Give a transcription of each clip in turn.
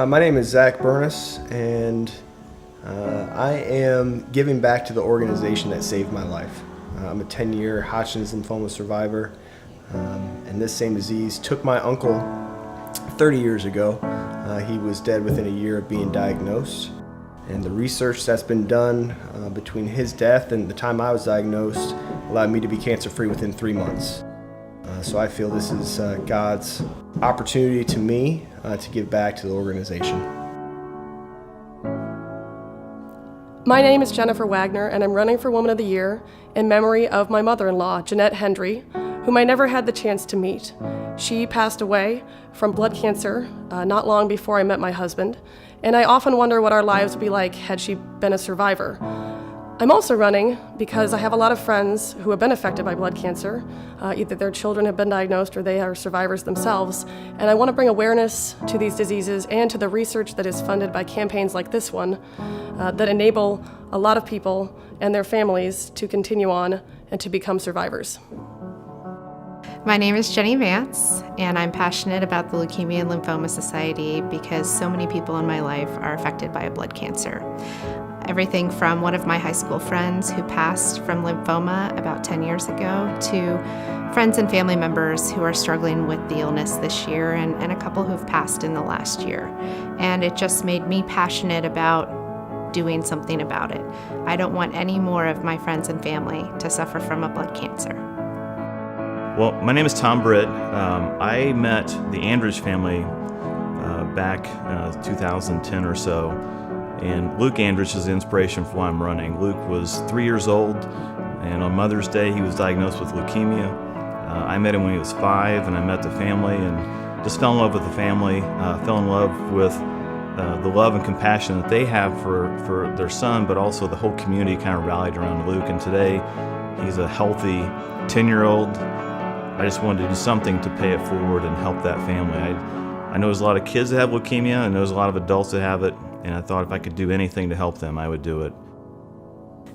My name is Zach Burness, and I am giving back to the organization that saved my life. I'm a 10-year Hodgkin's lymphoma survivor, and this same disease took my uncle 30 years ago. He was dead within a year of being diagnosed, and the research that's been done between his death and the time I was diagnosed allowed me to be cancer-free within 3 months. So I feel this is God's opportunity to me to give back to the organization. My name is Jennifer Wagner, and I'm running for Woman of the Year in memory of my mother-in-law, Jeanette Hendry, whom I never had the chance to meet. She passed away from blood cancer not long before I met my husband, and I often wonder what our lives would be like had she been a survivor. I'm also running because I have a lot of friends who have been affected by blood cancer. Either their children have been diagnosed or they are survivors themselves. And I want to bring awareness to these diseases and to the research that is funded by campaigns like this one that enable a lot of people and their families to continue on and to become survivors. My name is Jenny Vance, and I'm passionate about the Leukemia and Lymphoma Society because so many people in my life are affected by a blood cancer. Everything from one of my high school friends who passed from lymphoma about 10 years ago to friends and family members who are struggling with the illness this year and a couple who've passed in the last year. And it just made me passionate about doing something about it. I don't want any more of my friends and family to suffer from a blood cancer. Well, my name is Tom Britt. I met the Andrews family back 2010 or so. And Luke Andrich is the inspiration for why I'm running. Luke was 3 years old, and on Mother's Day he was diagnosed with leukemia. I met him when he was 5, and I met the family and just fell in love with the family, fell in love with the love and compassion that they have for their son, but also the whole community kind of rallied around Luke. And today he's a healthy 10-year-old. I just wanted to do something to pay it forward and help that family. I know there's a lot of kids that have leukemia, and there's a lot of adults that have it. And I thought if I could do anything to help them, I would do it.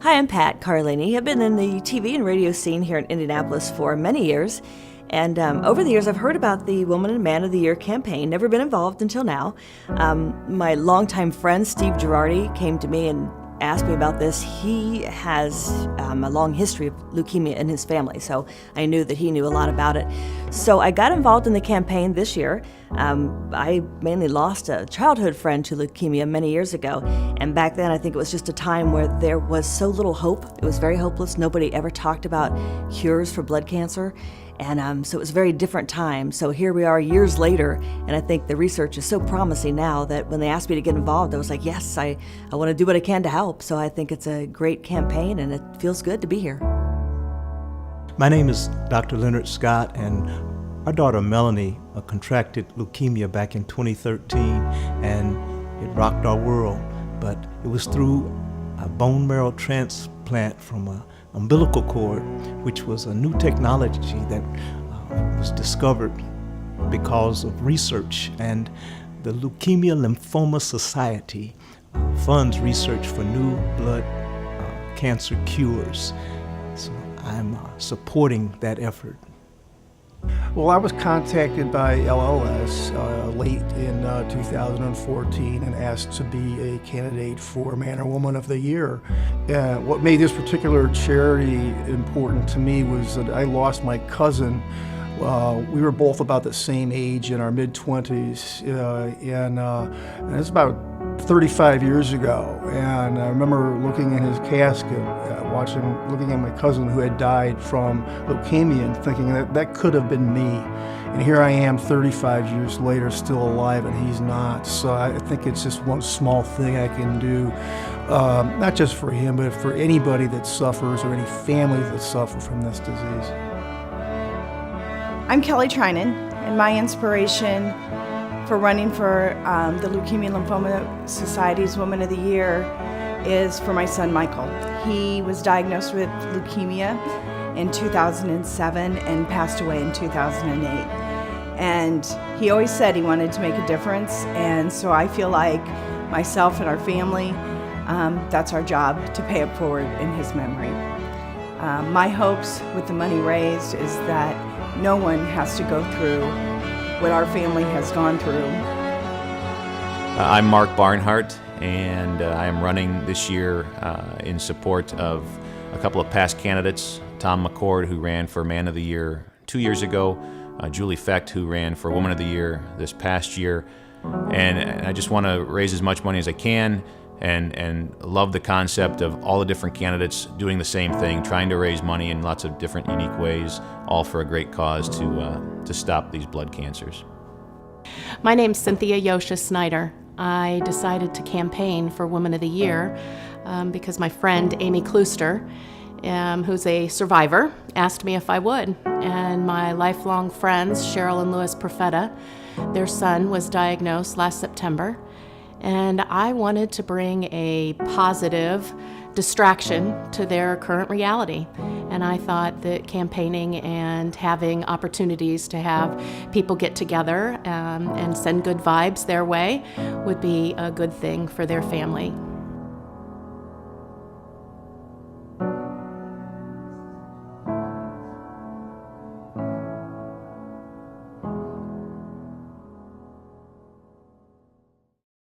Hi, I'm Pat Carlini. I've been in the TV and radio scene here in Indianapolis for many years. And over the years, I've heard about the Woman and Man of the Year campaign, never been involved until now. My longtime friend, Steve Girardi, came to me and asked me about this. He has a long history of leukemia in his family, so I knew that he knew a lot about it. So I got involved in the campaign this year. I mainly lost a childhood friend to leukemia many years ago, and back then I think it was just a time where there was so little hope. It was very hopeless. Nobody ever talked about cures for blood cancer. And so it was a very different time. So here we are years later, and I think the research is so promising now that when they asked me to get involved, I was like, yes, I want to do what I can to help. So I think it's a great campaign, and it feels good to be here. My name is Dr. Leonard Scott, and our daughter Melanie contracted leukemia back in 2013, and it rocked our world. But it was through a bone marrow transplant from a umbilical cord, which was a new technology that was discovered because of research. And the Leukemia Lymphoma Society funds research for new blood cancer cures. So I'm supporting that effort. Well, I was contacted by LLS late in 2014 and asked to be a candidate for Man or Woman of the Year. What made this particular charity important to me was that I lost my cousin. We were both about the same age, in our mid-20s, and it's about 35 years ago. And I remember looking in his casket, looking at my cousin who had died from leukemia and thinking that could have been me. And here I am 35 years later, still alive, and he's not. So I think it's just one small thing I can do, not just for him, but for anybody that suffers or any families that suffer from this disease. I'm Kelly Trinan, and my inspiration for running for the Leukemia and Lymphoma Society's Woman of the Year is for my son Michael. He was diagnosed with leukemia in 2007 and passed away in 2008. And he always said he wanted to make a difference, and so I feel like myself and our family, that's our job, to pay it forward in his memory. My hopes with the money raised is that no one has to go through what our family has gone through. I'm Mark Barnhart, and I am running this year in support of a couple of past candidates, Tom McCord, who ran for Man of the Year 2 years ago, Julie Fecht, who ran for Woman of the Year this past year. And I just want to raise as much money as I can and love the concept of all the different candidates doing the same thing, trying to raise money in lots of different unique ways, all for a great cause to stop these blood cancers. My name's Cynthia Yosha Snyder. I decided to campaign for Woman of the Year because my friend Amy Klooster, who's a survivor, asked me if I would. And my lifelong friends, Cheryl and Louis Profeta, their son was diagnosed last September, and I wanted to bring a positive distraction to their current reality. And I thought that campaigning and having opportunities to have people get together and send good vibes their way would be a good thing for their family.